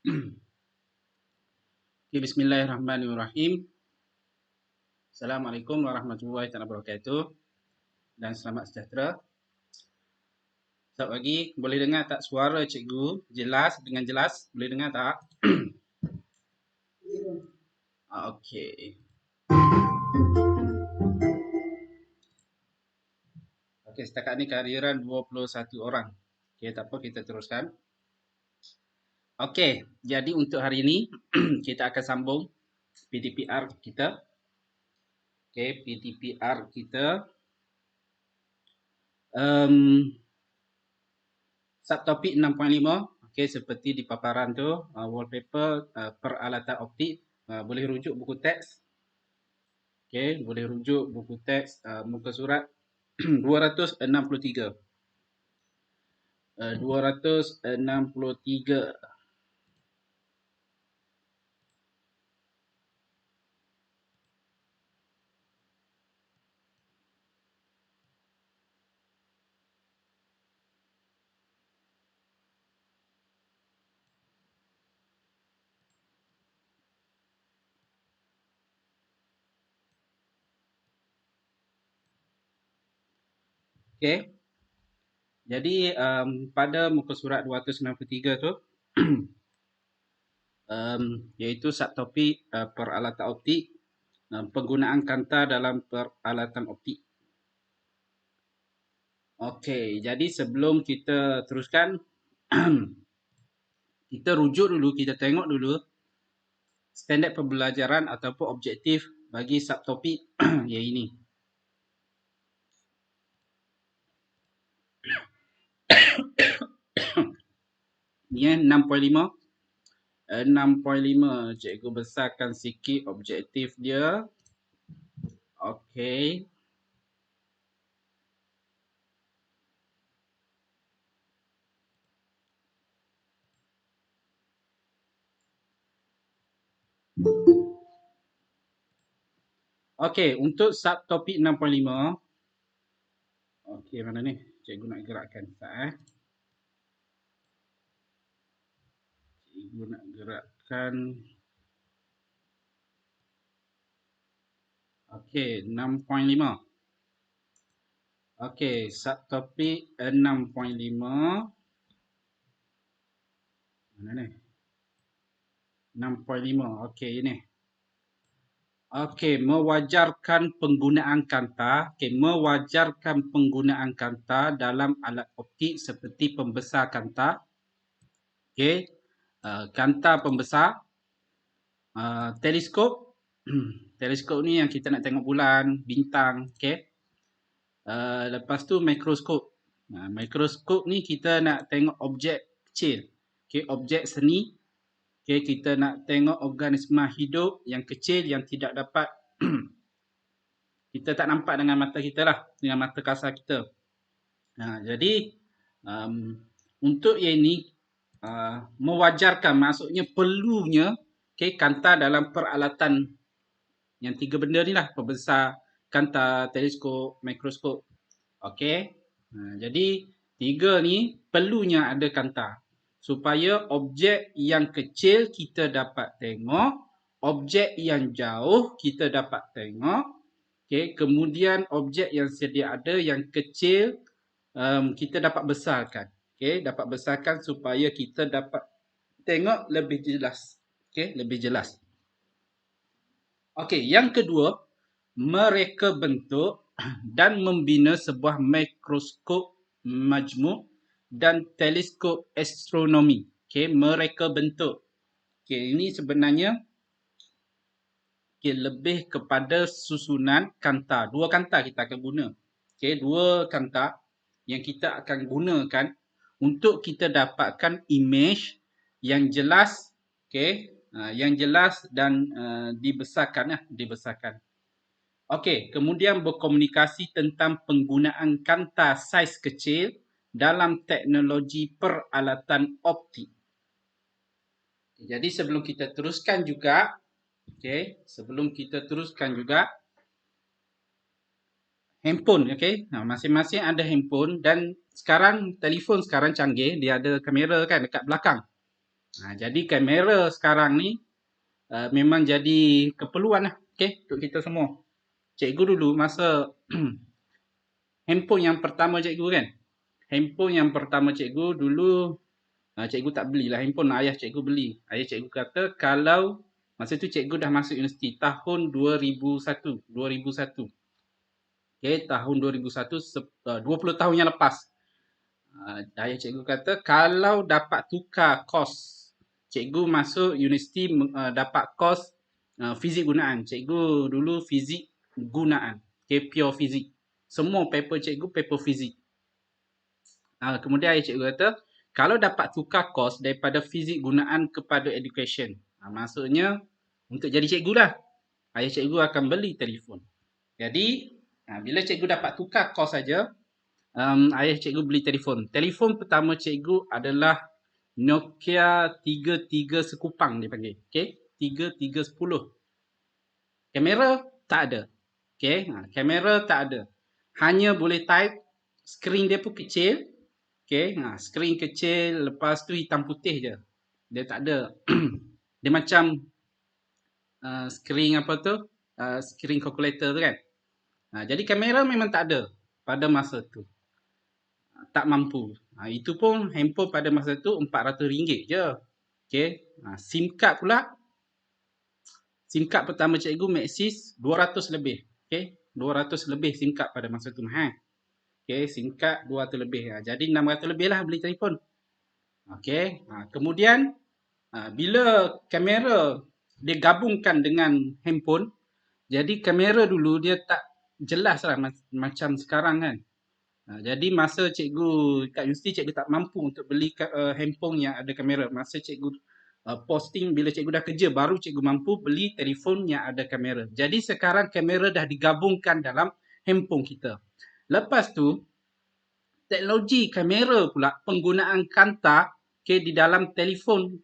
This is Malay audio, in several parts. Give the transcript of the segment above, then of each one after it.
Okay, Bismillahirrahmanirrahim. Assalamualaikum warahmatullahi wabarakatuh dan selamat sejahtera. Selamat pagi. Boleh dengar tak suara cikgu jelas dengan jelas? Boleh dengar tak? Okey. Okey, setakat ni kehadiran 21 orang. Okey, tak apa, kita teruskan. Okey, jadi untuk hari ini kita akan sambung PTPR kita. Okey, PTPR kita. Subtopik 6.5, okey, seperti di paparan tu, wallpaper peralatan optik. Boleh rujuk buku teks. Okey, boleh rujuk buku teks muka surat 263. 263. Okey. Jadi pada muka surat 263 tu iaitu subtopik peralatan optik, penggunaan kanta dalam peralatan optik. Okey, jadi sebelum kita teruskan kita rujuk dulu, kita tengok dulu standard pembelajaran ataupun objektif bagi subtopik yang ini. Ni 6.5. 6.5 cikgu besarkan sikit objektif dia. Okey. Okey, untuk subtopik 6.5. Okey, mana ni? Cikgu nak gerakkan sekejap. Cikgu nak gerakkan. Okey, 6.5. Okey, subtopik 6.5. Mana ni? 6.5. Okey, ini. Okey, mewajarkan penggunaan kanta. Okey, mewajarkan penggunaan kanta dalam alat optik seperti pembesar kanta. Okey, kanta pembesar. Teleskop. Teleskop ni yang kita nak tengok bulan, bintang. Okey. Lepas tu mikroskop. Mikroskop ni kita nak tengok objek kecil. Okey, objek seni. Okey, kita nak tengok organisma hidup yang kecil yang tidak dapat kita tak nampak dengan mata kita lah, dengan mata kasar kita. Jadi untuk yang ini mewajarkan, maksudnya perlunya kanta dalam peralatan yang tiga benda ni lah, pembesar, kanta, teleskop, mikroskop. Okey. Jadi tiga ni perlunya ada kanta supaya objek yang kecil kita dapat tengok, objek yang jauh kita dapat tengok. Okey, kemudian objek yang sedia ada yang kecil kita dapat besarkan. Okey, dapat besarkan supaya kita dapat tengok lebih jelas. Okey, lebih jelas. Okey, yang kedua, mereka bentuk dan membina sebuah mikroskop majmuk dan teleskop astronomi. Okey, mereka bentuk. Okey, ini sebenarnya lebih kepada susunan kanta. Dua kanta kita akan guna. Okey, dua kanta yang kita akan gunakan untuk kita dapatkan image yang jelas, okey, yang jelas dan dibesarkan. Okey, kemudian berkomunikasi tentang penggunaan kanta saiz kecil dalam teknologi peralatan optik. Jadi sebelum kita teruskan juga, handphone, masing-masing ada handphone dan sekarang telefon sekarang canggih, dia ada kamera kan dekat belakang. Jadi kamera sekarang ni memang jadi keperluan lah, untuk kita semua. Cikgu dulu masa handphone yang pertama cikgu kan. Handphone yang pertama cikgu dulu, cikgu tak belilah handphone, ayah cikgu beli. Ayah cikgu kata kalau masa tu cikgu dah masuk universiti tahun 2001. 2001. Tahun 2001, 20 tahun yang lepas. Ayah cikgu kata kalau dapat tukar kos, cikgu masuk universiti dapat kos fizik gunaan. Cikgu dulu fizik gunaan. Pure fizik. Semua paper cikgu paper fizik. Kemudian ayah cikgu kata kalau dapat tukar kos daripada fizik gunaan kepada education. Maksudnya untuk jadi cikgu lah. Ayah cikgu akan beli telefon. Jadi bila cikgu dapat tukar kos saja, ayah cikgu beli telefon. Telefon pertama cikgu adalah Nokia 33 sekupang dia panggil. 3310. Kamera tak ada. Kamera tak ada. Hanya boleh type. Skrin dia pun kecil. Skrin kecil, lepas tu hitam putih je. Dia tak ada. Dia macam skrin apa tu? Skrin calculator tu kan. Jadi kamera memang tak ada pada masa tu. Tak mampu. Itu pun handphone pada masa tu RM400 je. SIM card pula. SIM card pertama cikgu Maxis 200 lebih. 200 lebih SIM card pada masa tu. SIM card 200 lebih. Jadi 600 lebih lah beli telefon. Kemudian bila kamera dia gabungkan dengan handphone, jadi kamera dulu dia tak jelas lah macam sekarang kan. Jadi masa cikgu kat universiti, cikgu tak mampu untuk beli handphone yang ada kamera. Masa cikgu posting, bila cikgu dah kerja, baru cikgu mampu beli telefon yang ada kamera. Jadi sekarang kamera dah digabungkan dalam handphone kita. Lepas tu, teknologi kamera pula, penggunaan kanta di dalam telefon,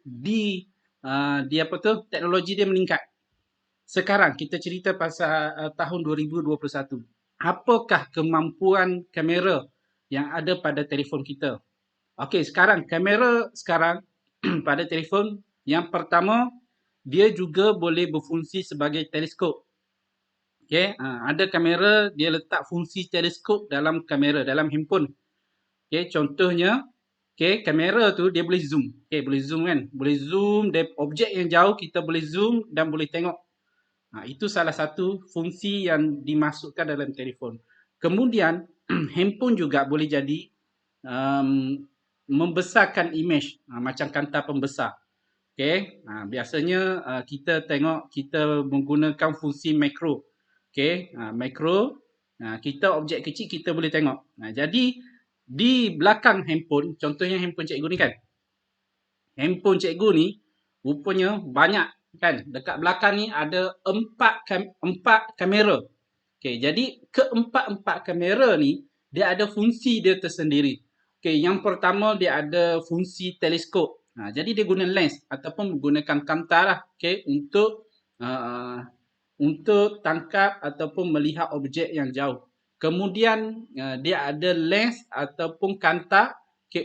teknologi dia meningkat. Sekarang kita cerita pasal tahun 2021. Apakah kemampuan kamera yang ada pada telefon kita? Sekarang kamera sekarang pada telefon, yang pertama, dia juga boleh berfungsi sebagai teleskop. Ada kamera dia letak fungsi teleskop dalam kamera, dalam handphone. Contohnya, kamera tu dia boleh zoom. Boleh zoom kan? Boleh zoom objek yang jauh, kita boleh zoom dan boleh tengok. Itu salah satu fungsi yang dimasukkan dalam telefon. Kemudian, handphone juga boleh jadi membesarkan image, macam kanta pembesar. Biasanya kita tengok, kita menggunakan fungsi makro. Makro, kita objek kecil kita boleh tengok. Jadi, di belakang handphone, contohnya handphone cikgu ni kan. Handphone cikgu ni, rupanya banyak. Kan, dekat belakang ni ada 4 kamera. Jadi keempat-empat kamera ni dia ada fungsi dia tersendiri. Yang pertama dia ada fungsi teleskop. Jadi dia guna lens ataupun menggunakan kanta lah, untuk tangkap ataupun melihat objek yang jauh. Kemudian dia ada lens ataupun kanta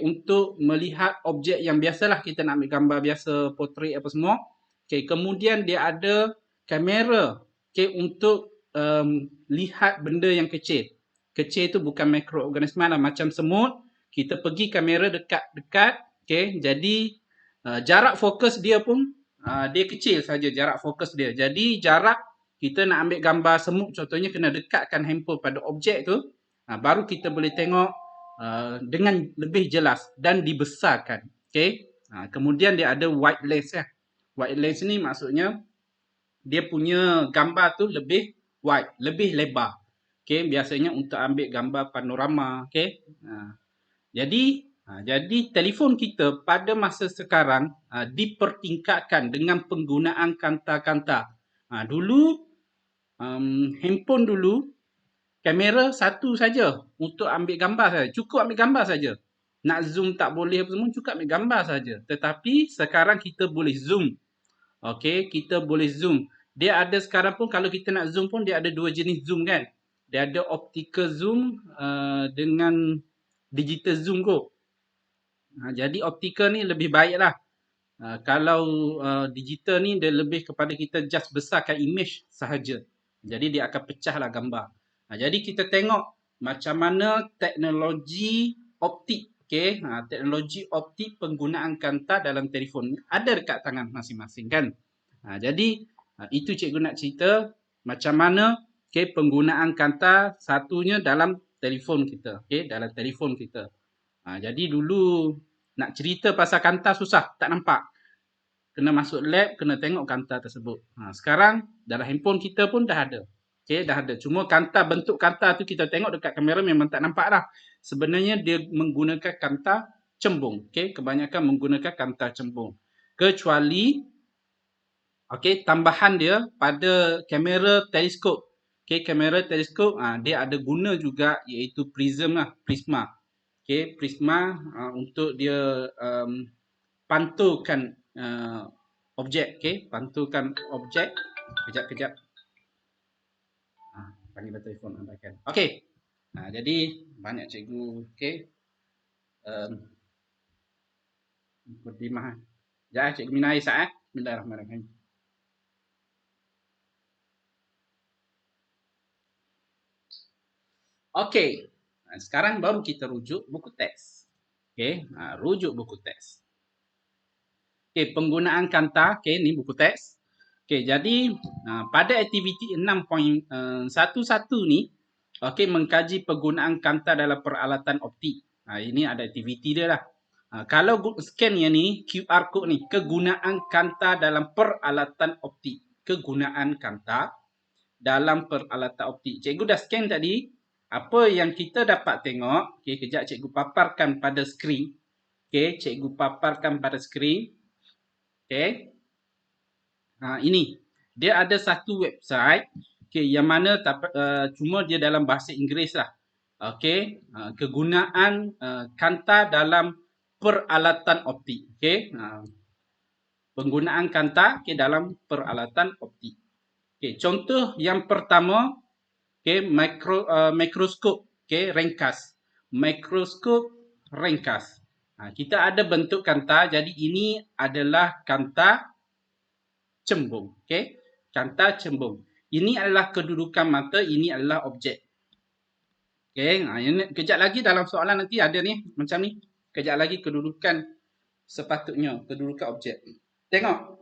untuk melihat objek yang biasalah kita nak ambil gambar biasa, portrait apa semua. Kemudian dia ada kamera untuk lihat benda yang kecil. Kecil tu bukan mikroorganisma lah, macam semut. Kita pergi kamera dekat-dekat. Jadi jarak fokus dia pun dia kecil saja jarak fokus dia. Jadi jarak kita nak ambil gambar semut contohnya, kena dekatkan handphone pada objek tu, baru kita boleh tengok dengan lebih jelas dan dibesarkan. Kemudian dia ada wide lens ya. Wide lens ni maksudnya dia punya gambar tu lebih wide, lebih lebar. Biasanya untuk ambil gambar panorama. Jadi telefon kita pada masa sekarang dipertingkatkan dengan penggunaan kanta-kanta. Dulu handphone dulu kamera satu saja untuk ambil gambar saja. Cukup ambil gambar saja. Nak zoom tak boleh apa semua, cukup ambil gambar saja. Tetapi sekarang kita boleh zoom. Kita boleh zoom. Dia ada sekarang pun kalau kita nak zoom pun dia ada dua jenis zoom kan. Dia ada optical zoom dengan digital zoom kot. Jadi optical ni lebih baik lah. Kalau digital ni dia lebih kepada kita just besarkan image sahaja. Jadi dia akan pecahlah gambar. Jadi kita tengok macam mana teknologi optik, okey, teknologi optik penggunaan kanta dalam telefon ada dekat tangan masing-masing kan. Jadi itu cikgu nak cerita macam mana penggunaan kanta satunya dalam telefon kita, dalam telefon kita. Jadi dulu nak cerita pasal kanta susah, tak nampak. Kena masuk lab, kena tengok kanta tersebut. Sekarang dalam handphone kita pun dah ada. Dah ada. Cuma kanta, bentuk kanta tu kita tengok dekat kamera memang tak nampak dah. Sebenarnya dia menggunakan kanta cembung. Kebanyakan menggunakan kanta cembung. Kecuali tambahan dia pada kamera teleskop. Kamera teleskop dia ada guna juga iaitu prisma. Prisma untuk dia pantulkan objek, pantulkan objek. Kejap. Panggil telefon abaikan. Jadi banyak cikgu, mukadimah. Sekejap cikgu minum air sat. Bismillahirrahmanirrahim. Sekarang baru kita rujuk buku teks. Rujuk buku teks. Penggunaan kanta, ni buku teks. Jadi pada aktiviti 6.11 ni, mengkaji penggunaan kanta dalam peralatan optik. Ini ada aktiviti dia lah. Kalau scan yang ni, QR code ni, kegunaan kanta dalam peralatan optik. Kegunaan kanta dalam peralatan optik. Cikgu dah scan tadi. Apa yang kita dapat tengok, kejap cikgu paparkan pada skrin. Cikgu paparkan pada skrin. Ini. Dia ada satu website yang mana cuma dia dalam bahasa Inggeris lah. Kegunaan kanta dalam peralatan optik. Penggunaan kanta dalam peralatan optik. Contoh yang pertama, mikroskop ringkas. Mikroskop ringkas. Kita ada bentuk kanta, jadi ini adalah kanta cembung. Kanta cembung. Ini adalah kedudukan mata, ini adalah objek. Kejap lagi dalam soalan nanti ada ni, macam ni. Kejap lagi kedudukan sepatutnya, kedudukan objek. Tengok.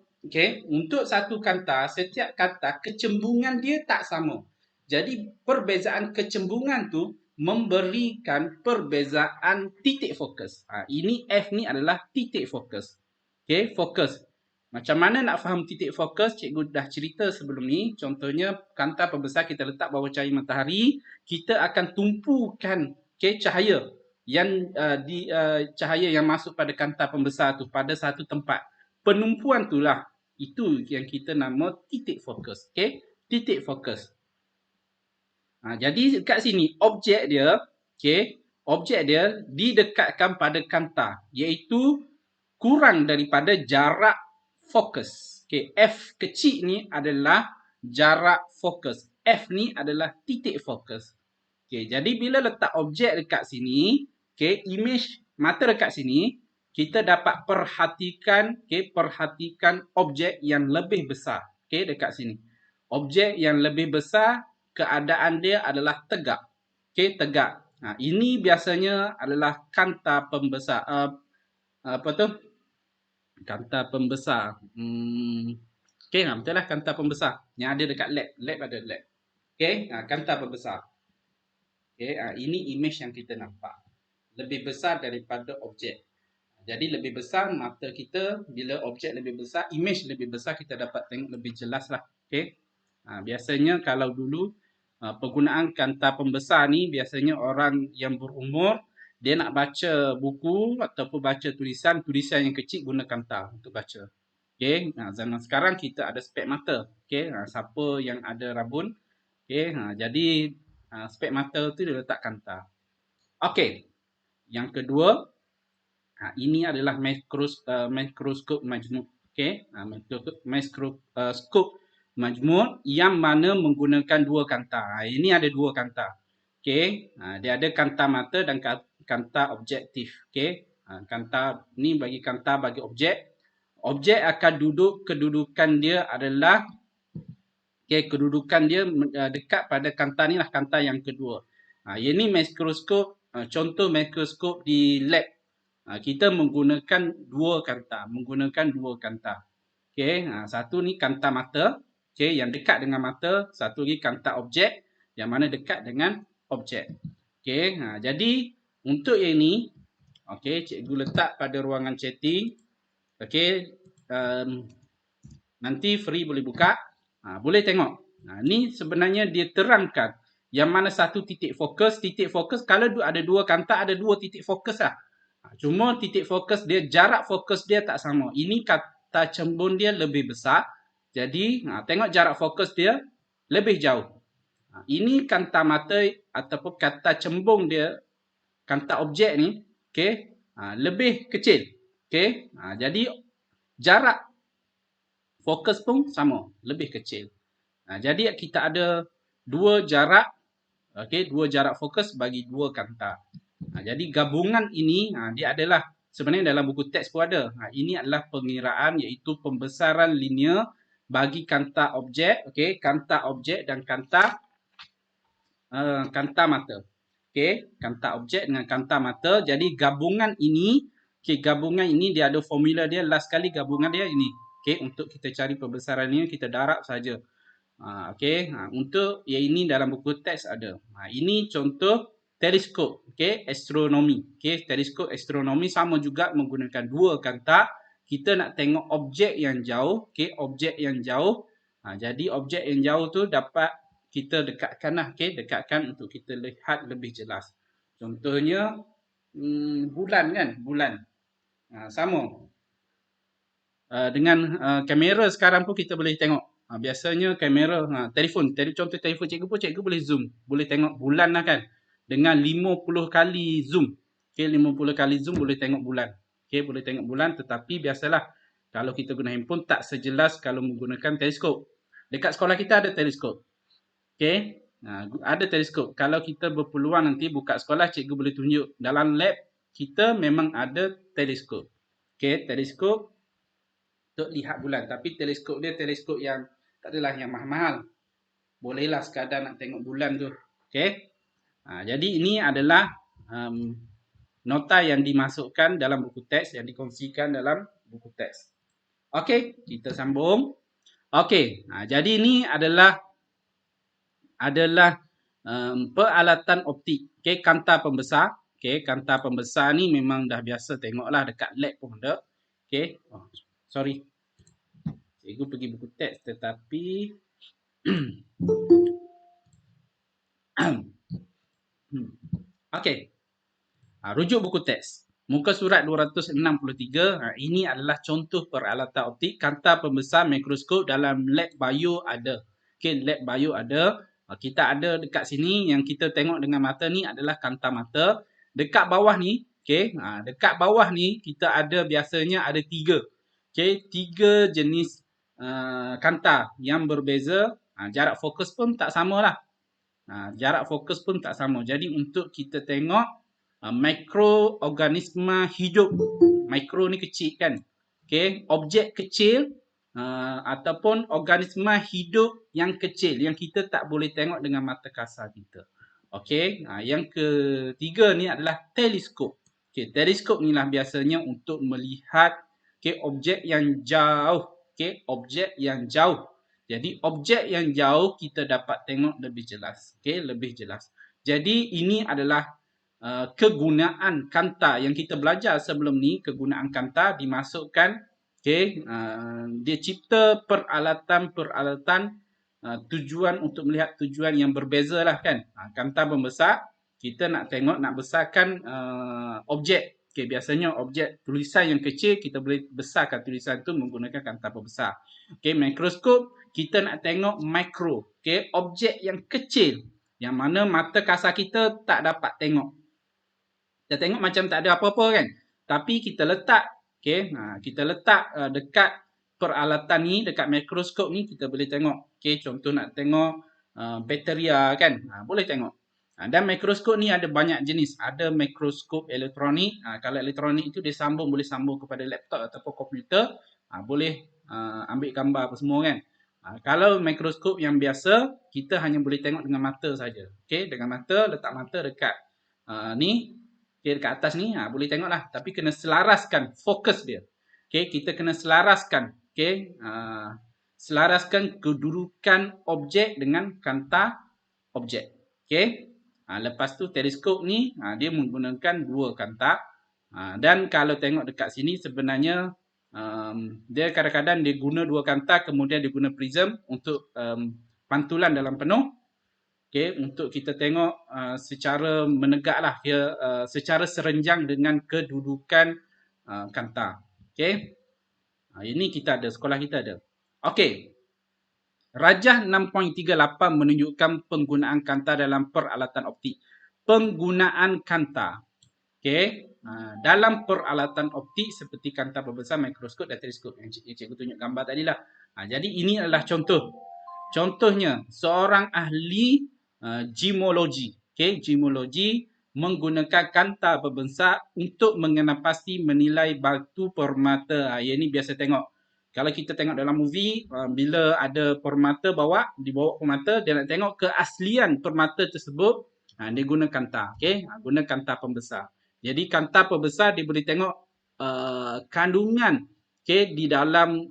Untuk satu kanta, setiap kanta kecembungan dia tak sama. Jadi perbezaan kecembungan tu memberikan perbezaan titik fokus. Ini F ni adalah titik fokus. Fokus. Macam mana nak faham titik fokus? Cikgu dah cerita sebelum ni. Contohnya kanta pembesar kita letak bawah cahaya matahari, kita akan tumpukan cahaya yang cahaya yang masuk pada kanta pembesar tu pada satu tempat. Penumpuan itulah itu yang kita nama titik fokus. Titik fokus. Jadi kat sini objek dia, objek dia didekatkan pada kanta, iaitu kurang daripada jarak fokus. F kecil ni adalah jarak fokus. F ni adalah titik fokus. Jadi bila letak objek dekat sini, image mata dekat sini, kita dapat perhatikan objek yang lebih besar. Dekat sini. Objek yang lebih besar, keadaan dia adalah tegak. Tegak. Ini biasanya adalah kanta pembesar. Apa tu? Kanta pembesar. Betul lah kanta pembesar. Yang ada dekat lab. Lab ada lab. Kanta pembesar. Ini image yang kita nampak. Lebih besar daripada objek. Jadi lebih besar mata kita, bila objek lebih besar, image lebih besar, kita dapat tengok lebih jelas lah. Biasanya kalau dulu penggunaan kanta pembesar ni, biasanya orang yang berumur, dia nak baca buku ataupun baca tulisan yang kecil guna kanta untuk baca. Zaman sekarang kita ada spek mata. Siapa yang ada rabun, jadi spek mata tu dia letak kanta. Yang kedua, ini adalah mikroskop majmuk. Mikroskop majmuk yang mana menggunakan dua kanta. Ini ada dua kanta. Dia ada kanta mata dan kanta objektif. Kanta ni bagi kanta bagi objek. Objek akan duduk, kedudukan dia adalah kedudukan dia dekat pada kanta ni lah, kanta yang kedua. Ini mikroskop, contoh mikroskop di lab. Kita menggunakan dua kanta, satu ni kanta mata, yang dekat dengan mata, satu lagi kanta objek yang mana dekat dengan objek. Jadi untuk yang ni, cikgu letak pada ruangan chatting. Nanti free boleh buka, boleh tengok. Ni sebenarnya dia terangkan yang mana satu titik fokus. Titik fokus kalau ada dua kanta, ada dua titik fokus lah. Cuma titik fokus dia, jarak fokus dia tak sama. Ini kata cembun dia lebih besar. Jadi tengok jarak fokus dia lebih jauh. Ini kanta mata ataupun kata cembung dia, kanta objek ni, lebih kecil. Jadi jarak fokus pun sama, lebih kecil. Jadi kita ada dua jarak, dua jarak fokus bagi dua kanta. Jadi gabungan ini dia adalah sebenarnya dalam buku teks pun ada. Ini adalah pengiraan iaitu pembesaran linear bagi kanta objek, kanta objek dan kanta mata. Kanta objek dengan kanta mata. Jadi gabungan ini, gabungan ini dia ada formula dia. Last kali gabungan dia ini. Untuk kita cari pembesaran ini kita darab saja. Untuk yang ini dalam buku teks ada. Ini contoh teleskop, astronomi. Teleskop astronomi sama juga menggunakan dua kanta. Kita nak tengok objek yang jauh, objek yang jauh. Jadi objek yang jauh tu dapat kita dekatkanlah, dekatkan untuk kita lihat lebih jelas. Contohnya bulan kan, bulan. Sama. Dengan kamera sekarang pun kita boleh tengok. Biasanya kamera, telefon, contoh telefon cikgu pun cikgu boleh zoom. Boleh tengok bulan lah kan. Dengan 50 kali zoom. 50 kali zoom boleh tengok bulan. Boleh tengok bulan, tetapi biasalah kalau kita guna handphone tak sejelas kalau menggunakan teleskop. Dekat sekolah kita ada teleskop. Ada teleskop. Kalau kita berpeluang nanti buka sekolah, cikgu boleh tunjuk. Dalam lab kita memang ada teleskop. Teleskop untuk lihat bulan. Tapi teleskop dia teleskop yang tak adalah yang mahal-mahal. Bolehlah sekadar nak tengok bulan tu. Jadi ini adalah nota yang dimasukkan dalam buku teks, yang dikongsikan dalam buku teks. Kita sambung. Jadi ini adalah peralatan optik. Kanta pembesar. Kanta pembesar ni memang dah biasa tengoklah dekat lab pun ada. Sorry. Cikgu pergi buku teks tetapi rujuk buku teks. Muka surat 263. Ini adalah contoh peralatan optik. Kanta pembesar mikroskop dalam lab bio ada. Lab bio ada. Kita ada dekat sini yang kita tengok dengan mata ni adalah kanta mata. Dekat bawah ni, dekat bawah ni kita ada biasanya ada 3. 3 jenis kanta yang berbeza. Jarak fokus pun tak samalah. Jarak fokus pun tak sama. Jadi untuk kita tengok mikroorganisma hidup. Mikro ni kecil kan. Objek kecil ataupun organisma hidup yang kecil yang kita tak boleh tengok dengan mata kasar kita. Yang ketiga ni adalah teleskop. Teleskop ni lah biasanya untuk melihat objek yang jauh. Objek yang jauh. Jadi objek yang jauh kita dapat tengok lebih jelas. Lebih jelas. Jadi ini adalah kegunaan kanta yang kita belajar sebelum ni. Kegunaan kanta dimasukkan. Dia cipta peralatan tujuan untuk melihat tujuan yang berbeza lah kan. Kanta pembesar kita nak tengok, nak besarkan objek. Biasanya objek tulisan yang kecil kita boleh besarkan tulisan tu menggunakan kanta pembesar. Mikroskop kita nak tengok mikro. Objek yang kecil yang mana mata kasar kita tak dapat tengok. Kita tengok macam tak ada apa-apa kan. Tapi kita letak kita letak dekat peralatan ni, dekat mikroskop ni kita boleh tengok. Contoh nak tengok bakteria kan. Boleh tengok. Dan mikroskop ni ada banyak jenis. Ada mikroskop elektronik. Kalau elektronik itu dia boleh sambung kepada laptop ataupun komputer. boleh ambil gambar apa semua kan. Kalau mikroskop yang biasa, kita hanya boleh tengok dengan mata saja. Okey, dengan mata, letak mata dekat ni, okay, dekat atas ni, boleh tengok lah. Tapi kena selaraskan fokus dia. Okey, kita kena selaraskan. Okey, selaraskan kedudukan objek dengan kanta objek. Okey. Lepas tu teleskop ni dia menggunakan dua kanta. Dan kalau tengok dekat sini sebenarnya dia kadang-kadang dia guna dua kanta, kemudian dia guna prism untuk pantulan dalam penuh. Okey, untuk kita tengok secara menegak lah, secara serenjang dengan kedudukan kanta. Okey. Ini kita ada, sekolah kita ada. Okey. Rajah 6.38 menunjukkan penggunaan kanta dalam peralatan optik. Penggunaan kanta. Okey. Dalam peralatan optik seperti kanta pembesar, mikroskop dan teleskop yang cikgu tunjuk gambar tadi lah. Jadi ini adalah contoh. Contohnya, seorang ahli gemologi. Okey, gemologi menggunakan kanta pembesar untuk mengenal pasti menilai batu permata. Yang ini biasa tengok. Kalau kita tengok dalam movie, bila ada permata dibawa permata, dia nak tengok keaslian permata tersebut, dia guna kanta. Okey, guna kanta pembesar. Jadi kanta pembesar dia boleh tengok kandungan di dalam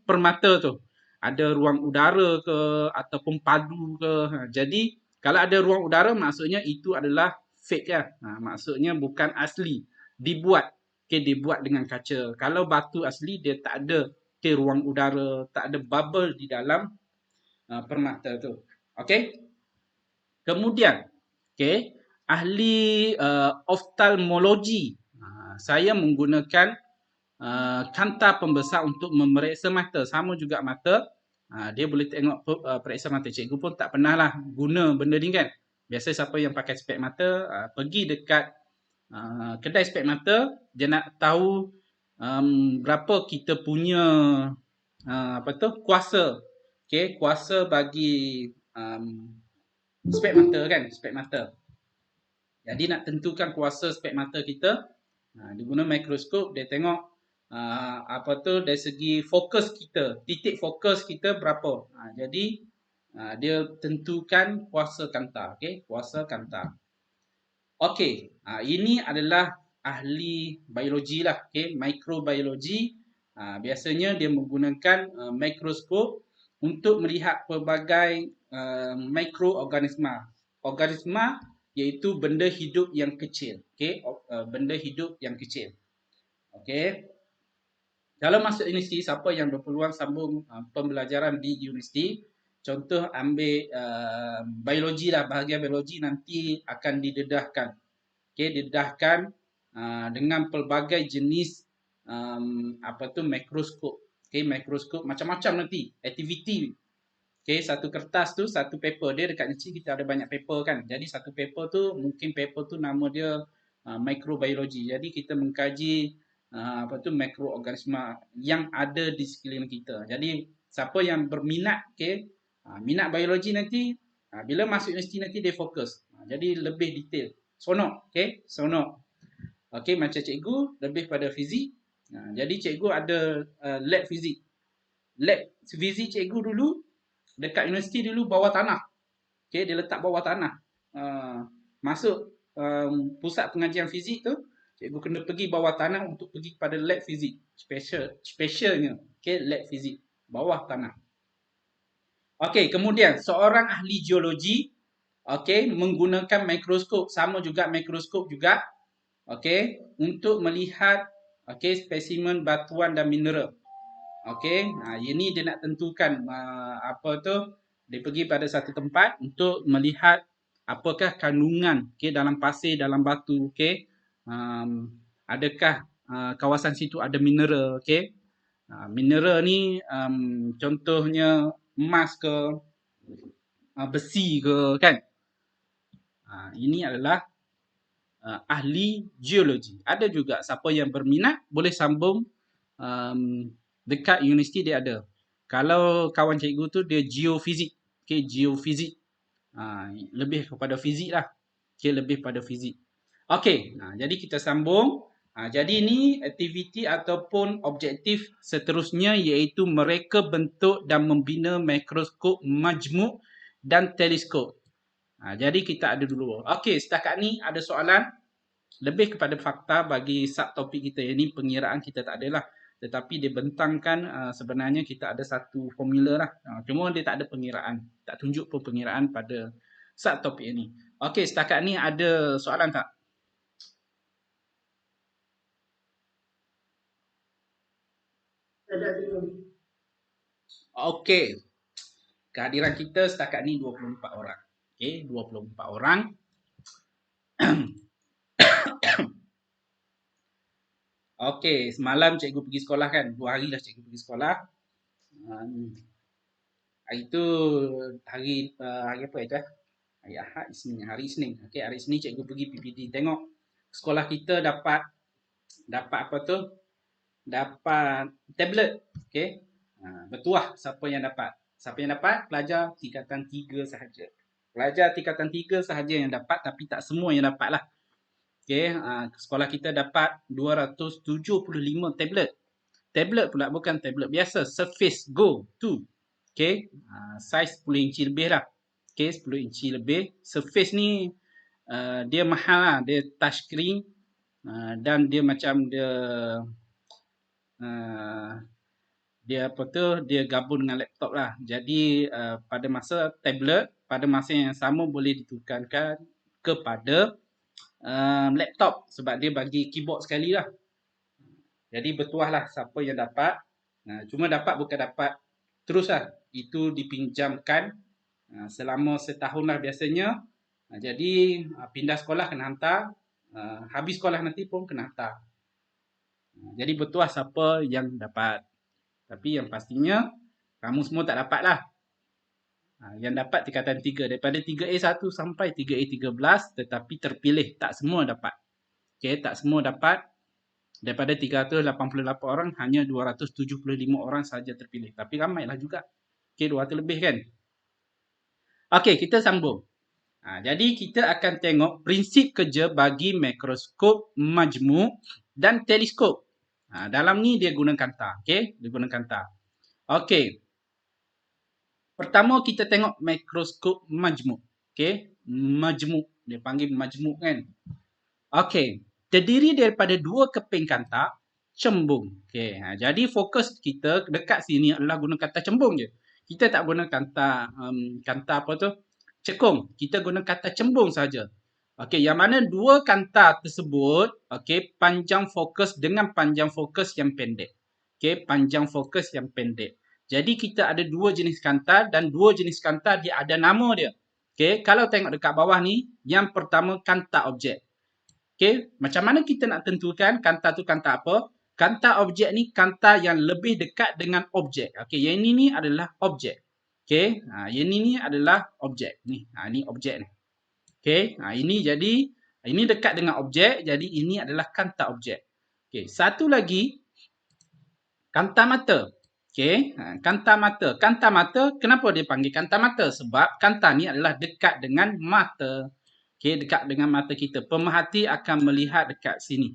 permata tu. Ada ruang udara ke ataupun padu ke. Jadi kalau ada ruang udara maksudnya itu adalah fake lah. Maksudnya bukan asli. Dibuat. Dibuat dengan kaca. Kalau batu asli dia tak ada ruang udara, tak ada bubble di dalam permata tu. Okey. Kemudian, ahli oftalmologi. Saya menggunakan kanta pembesar untuk memeriksa mata. Sama juga mata. Dia boleh tengok periksa mata. Cikgu pun tak pernah lah guna benda ni kan. Biasa siapa yang pakai spek mata, pergi dekat kedai spek mata, dia nak tahu berapa kita punya kuasa. Kuasa bagi spek mata kan, spek mata. Jadi nak tentukan kuasa spek mata kita, dia guna mikroskop, dia tengok dari segi fokus kita, titik fokus kita berapa. Jadi dia tentukan kuasa kanta, kuasa kanta. Okey, ini adalah ahli biologi lah, mikrobiologi. Biasanya dia menggunakan mikroskop untuk melihat pelbagai mikroorganisma. Organisma iaitu benda hidup yang kecil, benda hidup yang kecil. Okey. Kalau masuk universiti, siapa yang berpeluang sambung pembelajaran di universiti, contoh ambil biologi lah, bahagian biologi nanti akan didedahkan. Didedahkan dengan pelbagai jenis mikroskop. Mikroskop macam-macam nanti, aktiviti. Satu kertas tu, satu paper. Dia dekat Neci kita ada banyak paper kan. Jadi satu paper tu, mungkin paper tu nama dia mikrobiologi. Jadi kita mengkaji mikroorganisma yang ada di sekeliling kita. Jadi siapa yang berminat, minat biologi nanti, bila masuk universiti nanti dia fokus. Jadi lebih detail. Sonok, sonok. Macam cikgu lebih pada fizik. Jadi cikgu ada lab fizik. Lab fizik cikgu dulu dekat universiti dulu bawah tanah. Dia letak bawah tanah. Masuk pusat pengajian fizik tu, cikgu kena pergi bawah tanah untuk pergi kepada lab fizik. Specialnya, lab fizik bawah tanah. Kemudian seorang ahli geologi menggunakan mikroskop, sama juga mikroskop juga, untuk melihat spesimen batuan dan mineral. Ini dia nak tentukan dia pergi pada satu tempat untuk melihat apakah kandungan dalam pasir, dalam batu, adakah kawasan situ ada mineral, mineral ni contohnya emas ke, besi ke kan. Ini adalah ahli geologi. Ada juga siapa yang berminat boleh sambung dekat universiti dia ada. Kalau kawan cikgu tu dia geofizik, geofizik. Lebih kepada fizik lah. Lebih pada fizik. Jadi kita sambung. Jadi ini aktiviti ataupun objektif seterusnya iaitu mereka bentuk dan membina mikroskop majmuk dan teleskop. Jadi kita ada dulu. Okey, setakat ni ada soalan? Lebih kepada fakta bagi subtopik kita. Ini pengiraan kita tak adalah. Tetapi dia bentangkan sebenarnya kita ada satu formula lah. Cuma dia tak ada pengiraan. Tak tunjuk pun pengiraan pada subtopik ini. Okey, setakat ni ada soalan tak? Okey. Kehadiran kita setakat ni 24 orang. Okey, 24 orang. Okey, semalam cikgu pergi sekolah kan. 2 hari dah cikgu pergi sekolah. Hari tu hari apa itu? Hari Ahad, Isnin. Hari Isnin. Okey, hari Isnin cikgu pergi PPD. Tengok sekolah kita dapat apa tu? Dapat tablet. Okey. Bertuah siapa yang dapat. Siapa yang dapat? Pelajar tingkatan 3 sahaja. Pelajar tingkatan 3 sahaja yang dapat tapi tak semua yang dapat lah. Okey, sekolah kita dapat 275 tablet. Tablet pula bukan tablet biasa, Surface Go 2. Okey, saiz 10 inci lebih lah. Okey, 10 inci lebih. Surface ni dia mahal lah, dia touchscreen dan dia macam dia apa tu, dia gabung dengan laptop lah. Jadi pada masa tablet, pada masa yang sama boleh ditukarkan kepada laptop sebab dia bagi keyboard sekali lah. Jadi bertuah lah siapa yang dapat. Cuma dapat bukan dapat terus lah. Itu dipinjamkan selama setahun lah biasanya. Jadi pindah sekolah kena hantar. Habis sekolah nanti pun kena hantar. Jadi bertuah siapa yang dapat. Tapi yang pastinya kamu semua tak dapat lah. Yang dapat tingkatan 3. Daripada 3A1 sampai 3A13 tetapi terpilih. Tak semua dapat. Okay, tak semua dapat. Daripada 388 orang, hanya 275 orang saja terpilih. Tapi ramailah juga. Okay, 200 lebih kan? Okay, kita sambung. Jadi kita akan tengok prinsip kerja bagi mikroskop majmuk dan teleskop. Dalam ni dia guna kanta. Okay, dia guna kanta. Okay. Pertama kita tengok mikroskop majmuk. Okay, majmuk. Dia panggil majmuk kan? Okay. Terdiri daripada 2 keping kanta cembung. Okay. Jadi fokus kita dekat sini adalah guna kanta cembung je. Kita tak guna kanta apa tu? Cekung. Kita guna kanta cembung saja. Okay. Yang mana 2 kanta tersebut, okay, panjang fokus dengan panjang fokus yang pendek. Okay. Panjang fokus yang pendek. Jadi kita ada 2 jenis kanta dan 2 jenis kanta dia ada nama dia. Okay. Kalau tengok dekat bawah ni, yang pertama kanta objek. Okay, macam mana kita nak tentukan kanta tu kanta apa? Kanta objek ni kanta yang lebih dekat dengan objek. Okay, yang ini ni adalah objek. Okay, yang ini ni adalah objek. Ni, ni objek ni. Okay, ini jadi, ini dekat dengan objek. Jadi, ini adalah kanta objek. Okay, satu lagi, kanta mata. Okay, kanta mata. Kanta mata, kenapa dia panggil kanta mata? Sebab kanta ni adalah dekat dengan mata. Okay, dekat dengan mata kita. Pemerhati akan melihat dekat sini.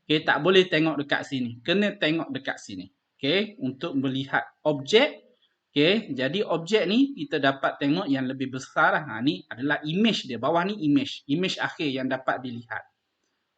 Okay, tak boleh tengok dekat sini. Kena tengok dekat sini. Okay, untuk melihat objek. Okay, jadi objek ni kita dapat tengok yang lebih besar. Ni adalah image dia. Bawah ni image. Image akhir yang dapat dilihat.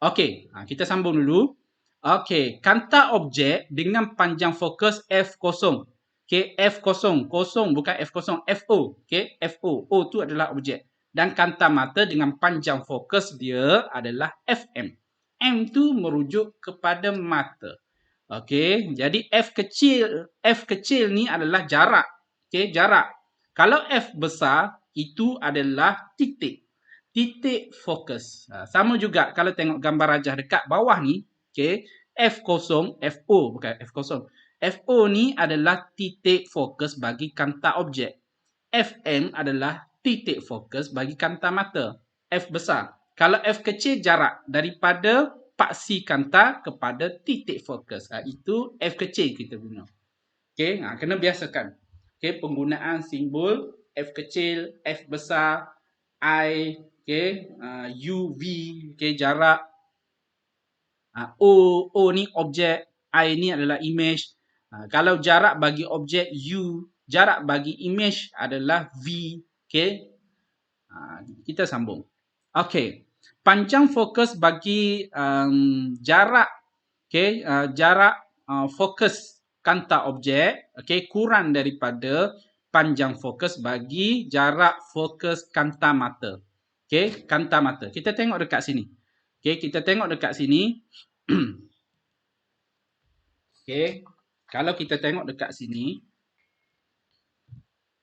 Okay, kita sambung dulu. Okay, kanta objek dengan panjang fokus F0. Okay, F0. Kosong bukan F0. FO. Okay, FO. O tu adalah objek. Dan kanta mata dengan panjang fokus dia adalah FM. M tu merujuk kepada mata. Okey, jadi F kecil ni adalah jarak. Okey, jarak. Kalau F besar itu adalah titik. Titik fokus. Sama juga kalau tengok gambar rajah dekat bawah ni, okey, F0, FO bukan F0. FO ni adalah titik fokus bagi kanta objek. FM adalah titik fokus bagi kanta mata. F besar. Kalau F kecil, jarak daripada paksi kanta kepada titik fokus. Itu F kecil kita guna. Okay, kena biasakan. Okay, penggunaan simbol F kecil, F besar, I, okay, U, V, okay, jarak. O ni objek, I ni adalah image. Kalau jarak bagi objek U, jarak bagi image adalah V. Okay. Kita sambung. Okay. Panjang fokus bagi jarak, okay, jarak fokus kanta objek, okay, kurang daripada panjang fokus bagi jarak fokus kanta mata. Okay, kanta mata. Kita tengok dekat sini. Okay, kita tengok dekat sini. Okay, kalau kita tengok dekat sini.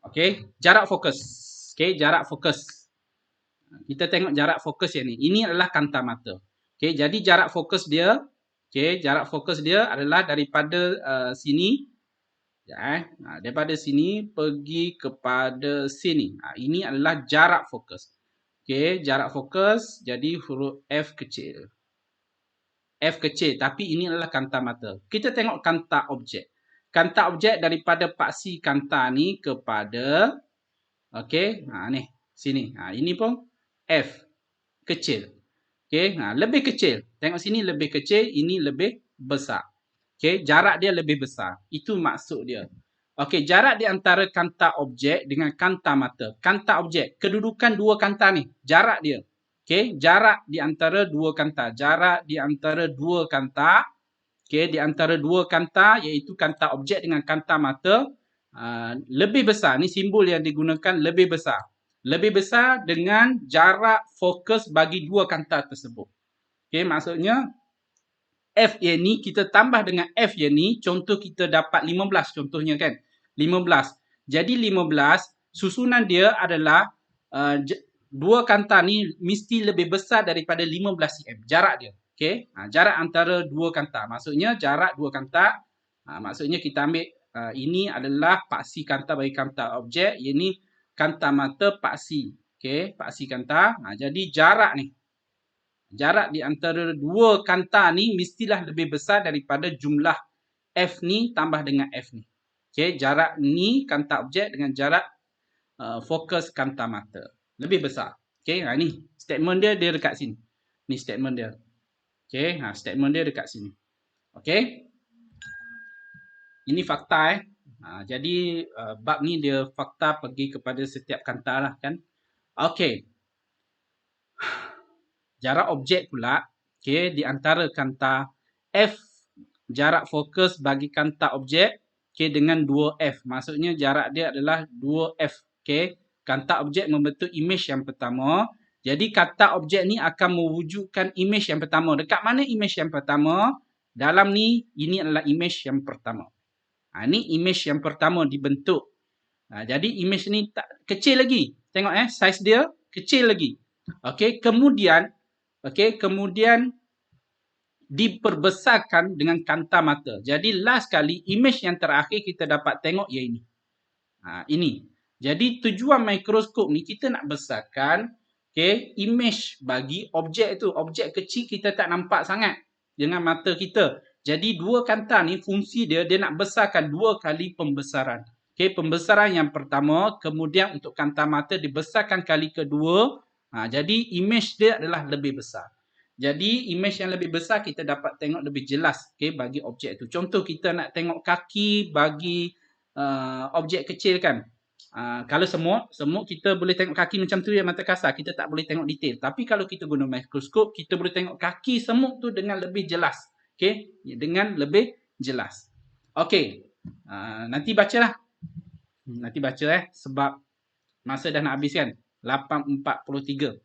Okay, jarak fokus. Okay, jarak fokus. Kita tengok jarak fokus yang ni. Ini adalah kanta mata. Okay, jadi jarak fokus dia, okay, jarak fokus dia adalah daripada sini, ya, daripada sini pergi kepada sini. Ini adalah jarak fokus. Okay, jarak fokus jadi huruf F kecil. F kecil, tapi ini adalah kanta mata. Kita tengok kanta objek. Kanta objek daripada paksi kanta ni kepada, okay, ni, sini. Ini pun F kecil. Okay, lebih kecil. Tengok sini lebih kecil, ini lebih besar. Okay, jarak dia lebih besar. Itu maksud dia. Okay, jarak di antara kanta objek dengan kanta mata. Kanta objek, kedudukan dua kanta ni, jarak dia. Okay, jarak di antara dua kanta. Jarak di antara dua kanta. Okay, di antara dua kanta, iaitu kanta objek dengan kanta mata, lebih besar. Ni simbol yang digunakan lebih besar. Lebih besar dengan jarak fokus bagi dua kanta tersebut. Okay, maksudnya F yang ni kita tambah dengan F yang ni, contoh kita dapat 15 contohnya kan. 15. Jadi 15, susunan dia adalah dua kanta ni mesti lebih besar daripada 15 cm. Jarak dia. Okay. Jarak antara dua kanta. Maksudnya jarak dua kanta. Maksudnya kita ambil ini adalah paksi kanta bagi kanta objek. Ini kanta mata paksi. Okay. Paksi kanta. Jadi jarak ni. Jarak di antara dua kanta ni mestilah lebih besar daripada jumlah F ni tambah dengan F ni. Okay. Jarak ni kanta objek dengan jarak fokus kanta mata. Lebih besar. Okay. Ni statement dia dekat sini. Ni statement dia. Okay. Statement dia dekat sini. Okay. Ini fakta jadi bab ni dia fakta pergi kepada setiap kanta lah kan. Okay. Jarak objek pula, okay, di antara kanta F, jarak fokus bagi kanta objek, okay, dengan 2F. Maksudnya jarak dia adalah 2F. Okay. Kanta objek membentuk image yang pertama. Jadi kanta objek ni akan mewujudkan image yang pertama. Dekat mana image yang pertama? Dalam ni, ini adalah image yang pertama. Ini image yang pertama dibentuk. Jadi image ni tak kecil lagi. Tengok size dia kecil lagi. Okay, kemudian diperbesarkan dengan kanta mata. Jadi last kali image yang terakhir kita dapat tengok ia ini. Ini. Jadi tujuan mikroskop ni kita nak besarkan image bagi objek tu. Objek kecil kita tak nampak sangat dengan mata kita. Jadi dua kanta ni fungsi dia nak besarkan dua kali pembesaran. Pembesaran yang pertama, kemudian untuk kanta mata dibesarkan kali kedua. Jadi image dia adalah lebih besar. Jadi image yang lebih besar kita dapat tengok lebih jelas bagi objek itu. Contoh kita nak tengok kaki bagi objek kecil kan. Kalau semut kita boleh tengok kaki macam tu yang mata kasar. Kita tak boleh tengok detail. Tapi kalau kita guna mikroskop, kita boleh tengok kaki semut tu dengan lebih jelas. Dengan lebih jelas. Nanti bacalah. Nanti baca sebab masa dah nak habis kan. 8.43.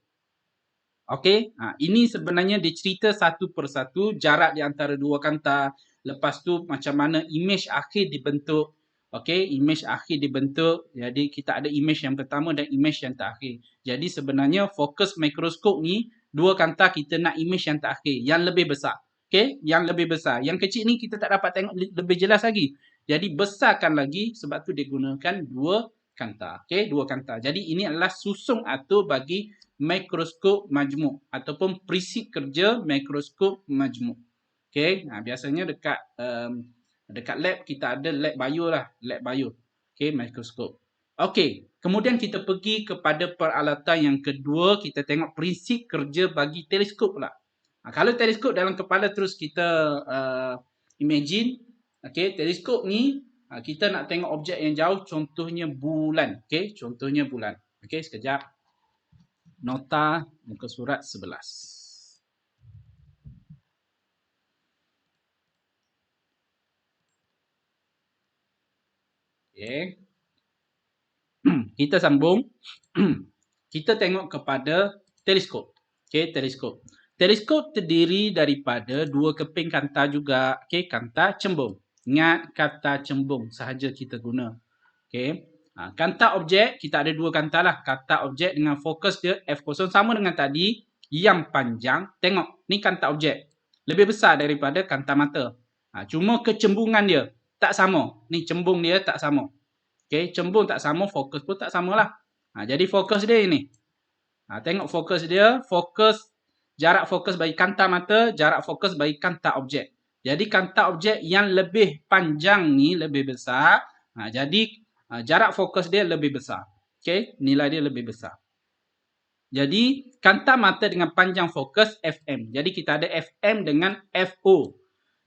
Okey, ini sebenarnya dicerita satu persatu jarak di antara dua kanta. Lepas tu macam mana image akhir dibentuk. Okey, image akhir dibentuk. Jadi kita ada image yang pertama dan image yang terakhir. Jadi sebenarnya fokus mikroskop ni dua kanta kita nak image yang terakhir, yang lebih besar. Okey, yang lebih besar. Yang kecil ni kita tak dapat tengok lebih jelas lagi. Jadi besarkan lagi sebab tu digunakan dua kanta. Okey, dua kanta. Jadi ini adalah susung atur bagi mikroskop majmuk ataupun prinsip kerja mikroskop majmuk. Okey, biasanya dekat lab kita ada lab bio lah, lab bio. Okey, mikroskop. Okey, kemudian kita pergi kepada peralatan yang kedua, kita tengok prinsip kerja bagi teleskop pula. Kalau teleskop dalam kepala terus kita imagine, okey, teleskop ni kita nak tengok objek yang jauh, contohnya bulan, okey, contohnya bulan. Okey, sekejap. Nota muka surat 11. Okey. Kita sambung. Kita tengok kepada teleskop. Okey, teleskop. Teleskop terdiri daripada dua keping kanta juga. Okey, kanta cembung. Ingat kata cembung sahaja kita guna. Okey. Kanta objek, kita ada dua kanta lah. Kanta objek dengan fokus dia F0 sama dengan tadi. Yang panjang. Tengok, ni kanta objek. Lebih besar daripada kanta mata. Cuma kecembungan dia tak sama. Ni cembung dia tak sama. Okey, cembung tak sama, fokus pun tak samalah. Jadi fokus dia ini. Tengok fokus dia, jarak fokus bagi kanta mata, jarak fokus bagi kanta objek. Jadi kanta objek yang lebih panjang ni lebih besar. Jadi jarak fokus dia lebih besar. Okey, nilai dia lebih besar. Jadi kanta mata dengan panjang fokus FM. Jadi kita ada FM dengan FO.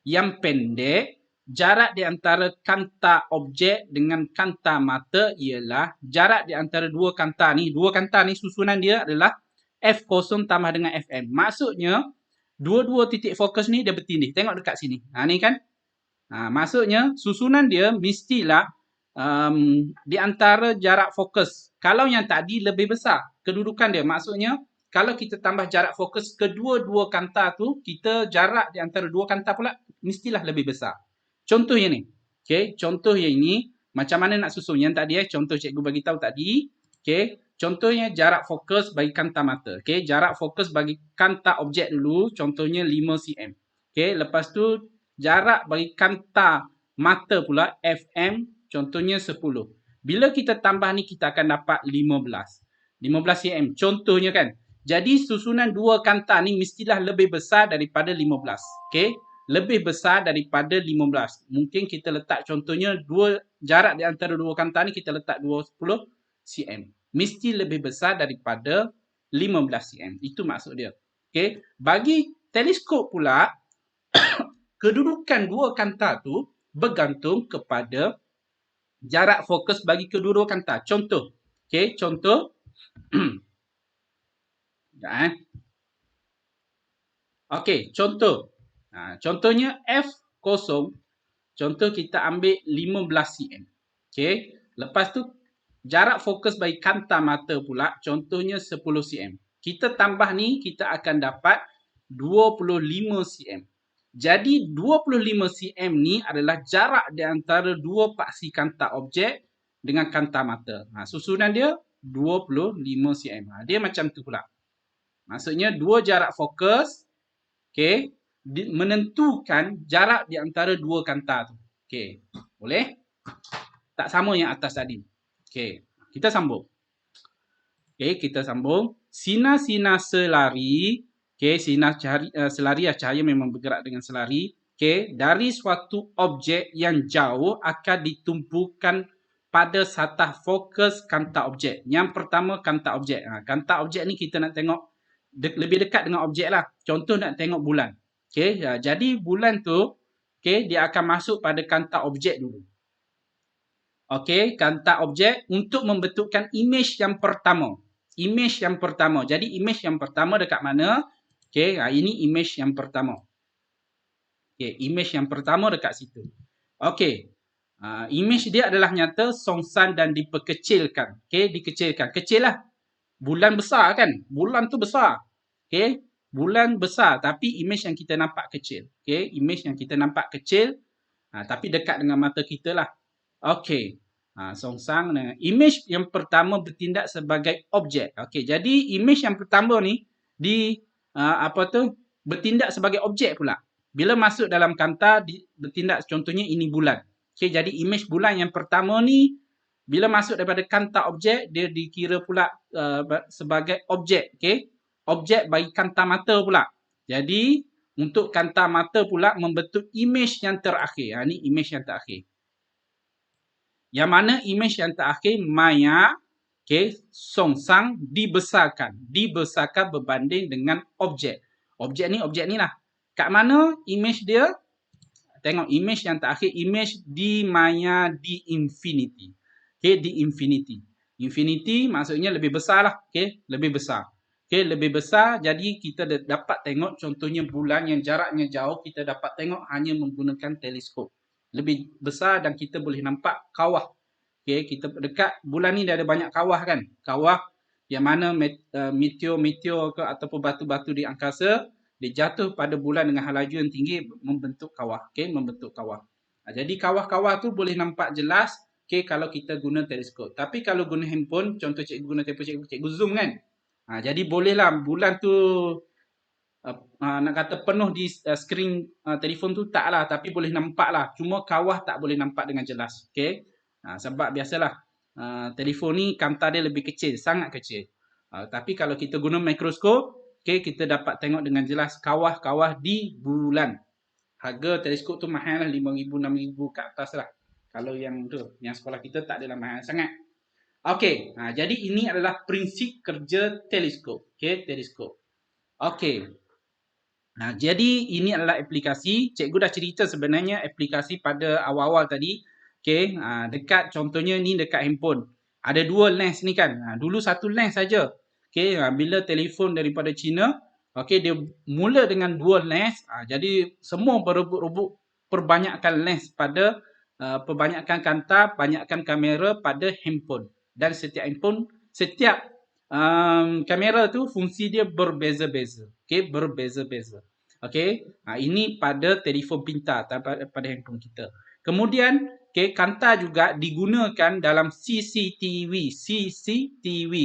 Yang pendek, jarak di antara kanta objek dengan kanta mata ialah jarak di antara dua kanta ni. Dua kanta ni susunan dia adalah F0 tambah dengan FM. Maksudnya, dua-dua titik fokus ni dia bertindih. Tengok dekat sini. Ni kan. Maksudnya, susunan dia mestilah di antara jarak fokus. Kalau yang tadi lebih besar kedudukan dia. Maksudnya, kalau kita tambah jarak fokus kedua-dua kanta tu, kita jarak di antara dua kanta pula mestilah lebih besar. Contohnya ni. Okey, contoh yang ini macam mana nak susun? Yang tadi contoh cikgu bagi tahu tadi. Okey, contohnya jarak fokus bagi kanta mata. Okey, jarak fokus bagi kanta objek dulu, contohnya 5 cm. Okey, lepas tu jarak bagi kanta mata pula FM, contohnya 10. Bila kita tambah ni kita akan dapat 15. 15 cm. Contohnya kan. Jadi susunan dua kanta ni mestilah lebih besar daripada 15. Okey, lebih besar daripada 15. Mungkin kita letak contohnya jarak di antara dua kanta ni kita letak 20 cm. Mesti lebih besar daripada 15 cm. Itu maksud dia. Okey, bagi teleskop pula kedudukan dua kanta tu bergantung kepada jarak fokus bagi kedua-dua kanta. Contoh. Okey, contoh. Okey, contoh. Contohnya F0. Contoh kita ambil 15 cm. Okey, lepas tu jarak fokus bagi kanta mata pula contohnya 10 cm. Kita tambah ni kita akan dapat 25 cm. Jadi 25 cm ni adalah jarak di antara dua paksi kanta objek dengan kanta mata. Susunan dia 25 cm. Dia macam tu pula. Maksudnya dua jarak fokus, okey, menentukan jarak di antara dua kanta tu. Okey, boleh? Tak sama yang atas tadi. Okey, kita sambung. Okey, kita sambung. Sinar-sinar selari, okey, sinar selari cahaya memang bergerak dengan selari. Okey, dari suatu objek yang jauh akan ditumpukan pada satah fokus kanta objek. Yang pertama kanta objek. Kanta objek ni kita nak tengok lebih dekat dengan objek lah. Contoh nak tengok bulan. Okey, jadi bulan tu, okey, dia akan masuk pada kanta objek dulu. Okey, kanta objek untuk membentukkan imej yang pertama. Imej yang pertama. Jadi imej yang pertama dekat mana? Okey, ini imej yang pertama. Okey, imej yang pertama dekat situ. Okey. Imej dia adalah nyata, songsan dan diperkecilkan. Okey, dikecilkan. Kecil lah. Bulan besar kan? Bulan tu besar. Okey, bulan besar tapi imej yang kita nampak kecil. Okey, imej yang kita nampak kecil tapi dekat dengan mata kita lah. Okey. Songsang dengan imej yang pertama bertindak sebagai objek. Okey, jadi imej yang pertama ni bertindak sebagai objek pula. Bila masuk dalam kanta bertindak contohnya ini bulan. Okey, jadi imej bulan yang pertama ni bila masuk daripada kanta objek, dia dikira pula sebagai objek. Okey, objek bagi kanta mata pula. Jadi, untuk kanta mata pula membentuk imej yang terakhir. Ini imej yang terakhir. Yang mana imej yang terakhir, maya, okey, songsang dibesarkan. Dibesarkan berbanding dengan objek. Objek ni lah. Kat mana image dia? Tengok image yang terakhir, image di maya di infinity. Okay, di infinity. Infinity maksudnya lebih besar lah. Okay, lebih besar. Okay, lebih besar, jadi kita dapat tengok contohnya bulan yang jaraknya jauh, kita dapat tengok hanya menggunakan teleskop. Lebih besar dan kita boleh nampak kawah. Okay, kita dekat bulan ni dia ada banyak kawah kan. Kawah yang mana meteor ke ataupun batu-batu di angkasa, dia jatuh pada bulan dengan laju yang tinggi membentuk kawah. Okay, membentuk kawah. Jadi kawah-kawah tu boleh nampak jelas kalau kita guna teleskop. Tapi kalau guna handphone, contoh cikgu guna telefon cikgu zoom kan. Jadi bolehlah bulan tu nak kata penuh di skrin telefon tu taklah, tapi boleh nampak lah. Cuma kawah tak boleh nampak dengan jelas. Okay. Sebab biasalah telefon ni kanta dia lebih kecil, sangat kecil. Tapi kalau kita guna mikroskop, kita dapat tengok dengan jelas kawah-kawah di bulan. Harga teleskop tu mahal lah, RM5,000, RM6,000 ke atas lah. Kalau yang tu, yang sekolah kita tak adalah mahal sangat. Okey, jadi ini adalah prinsip kerja teleskop. Okey, teleskop. Okey. Jadi ini adalah aplikasi. Cikgu dah cerita sebenarnya aplikasi pada awal-awal tadi. Okey, dekat contohnya ni dekat handphone. Ada dua lens ni kan. Dulu satu lens saja. Okey, bila telefon daripada China, okey, dia mula dengan dua lens. Jadi semua berebut-rebut perbanyakkan lens pada perbanyakkan kanta, banyakkan kamera pada handphone. Dan setiap handphone, setiap kamera tu fungsi dia berbeza-beza. Okey, berbeza-beza. Okey, ini pada telefon pintar, pada handphone kita. Kemudian, kanta juga digunakan dalam CCTV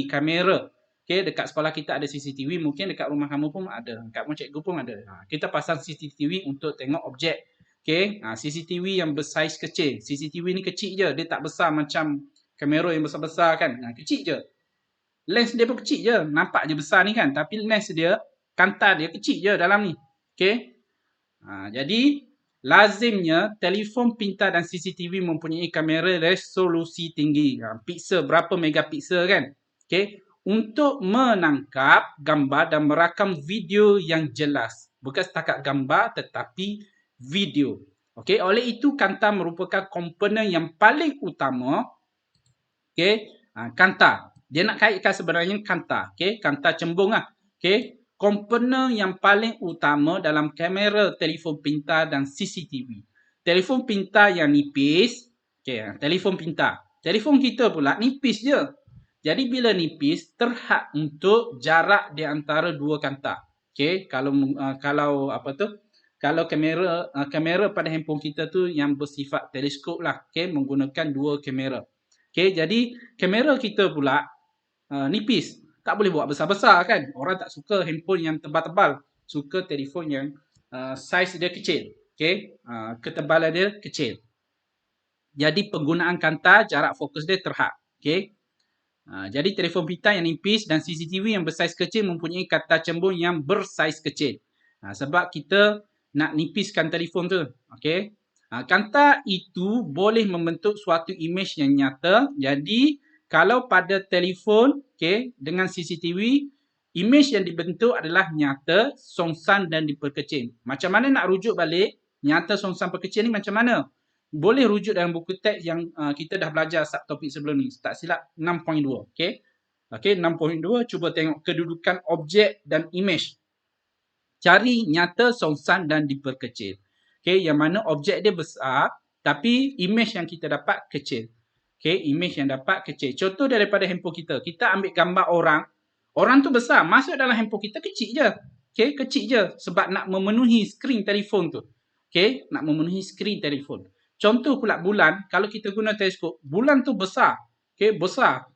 kamera. Okey, dekat sekolah kita ada CCTV, mungkin dekat rumah kamu pun ada, dekat rumah cikgu pun ada. Kita pasang CCTV untuk tengok objek. Okey, CCTV yang bersaiz kecil. CCTV ni kecil je, dia tak besar macam kamera yang besar-besar kan. Kecil je. Lens dia pun kecil je, nampak je besar ni kan, tapi lens dia, kanta dia kecil je dalam ni. Okey. Jadi lazimnya telefon pintar dan CCTV mempunyai kamera resolusi tinggi. Piksel berapa megapiksel kan? Okey. Untuk menangkap gambar dan merakam video yang jelas. Bukan setakat gambar tetapi video. Okey, oleh itu kanta merupakan komponen yang paling utama. Okey, kanta. Dia nak kaitkan sebenarnya kanta. Okey, kanta cembung lah. Okey, komponen yang paling utama dalam kamera telefon pintar dan CCTV. Telefon pintar yang nipis, okey, telefon pintar. Telefon kita pula nipis je. Jadi bila nipis, terhad untuk jarak di antara dua kanta. Okey, kalau apa tu? Kalau kamera pada handphone kita tu yang bersifat teleskop lah, okey, menggunakan dua kamera. Okey, jadi kamera kita pula nipis. Tak boleh buat besar-besar kan. Orang tak suka handphone yang tebal-tebal. Suka telefon yang saiz dia kecil. Okey, ketebalan dia kecil. Jadi penggunaan kanta, jarak fokus dia terhad. Okey. Jadi telefon pintar yang nipis dan CCTV yang bersaiz kecil mempunyai kanta cembung yang bersaiz kecil. Sebab kita nak nipiskan telefon tu. Okey. Kanta itu boleh membentuk suatu imej yang nyata. Jadi kalau pada telefon, dengan CCTV, imej yang dibentuk adalah nyata, songsan dan diperkecil. Macam mana nak rujuk balik nyata, songsan, perkecil ni macam mana? Boleh rujuk dalam buku teks yang kita dah belajar subtopik sebelum ni. Tak silap 6.2. Okey. Okey, 6.2 cuba tengok kedudukan objek dan imej. Cari nyata, songsan dan diperkecil. Okey, yang mana objek dia besar tapi imej yang kita dapat kecil. Okey, imej yang dapat kecil. Contoh daripada handphone kita. Kita ambil gambar orang. Orang tu besar. Masuk dalam handphone kita kecil je. Okey, kecil je sebab nak memenuhi skrin telefon tu. Okey, nak memenuhi skrin telefon. Contoh pula bulan, kalau kita guna teleskop, bulan tu besar. Okey, besar.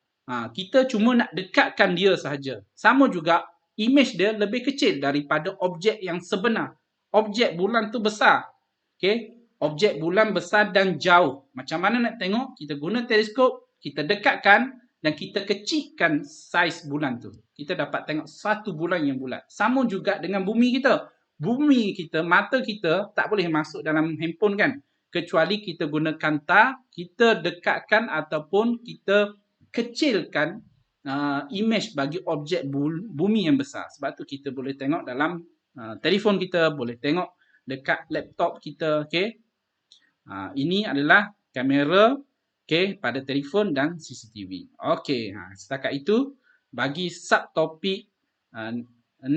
Kita cuma nak dekatkan dia sahaja. Sama juga, imej dia lebih kecil daripada objek yang sebenar. Objek bulan tu besar. Okey, objek bulan besar dan jauh. Macam mana nak tengok? Kita guna teleskop, kita dekatkan dan kita kecilkan saiz bulan tu. Kita dapat tengok satu bulan yang bulat. Sama juga dengan bumi kita. Bumi kita, mata kita tak boleh masuk dalam handphone kan? Kecuali kita guna kanta, kita dekatkan ataupun kita kecilkan imej bagi objek bumi yang besar. Sebab tu kita boleh tengok dalam telefon kita, boleh tengok dekat laptop kita. Okey. Ini adalah kamera pada telefon dan CCTV. Okey, setakat itu bagi subtopik 6.5.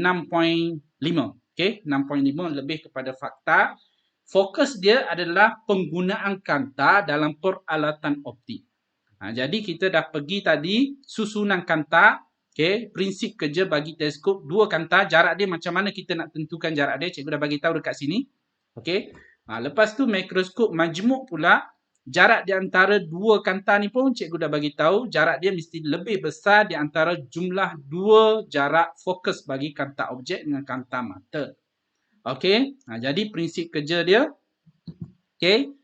Okey, 6.5 lebih kepada fakta. Fokus dia adalah penggunaan kanta dalam peralatan optik. Jadi kita dah pergi tadi susunan kanta. Okey, prinsip kerja bagi teleskop dua kanta, jarak dia macam mana kita nak tentukan jarak dia, cikgu dah bagi tahu dekat sini. Okey. Lepas tu mikroskop majmuk pula, jarak di antara dua kanta ni pun cikgu dah bagi tahu jarak dia mesti lebih besar di antara jumlah dua jarak fokus bagi kanta objek dengan kanta mata. Okey. Jadi prinsip kerja dia, okey,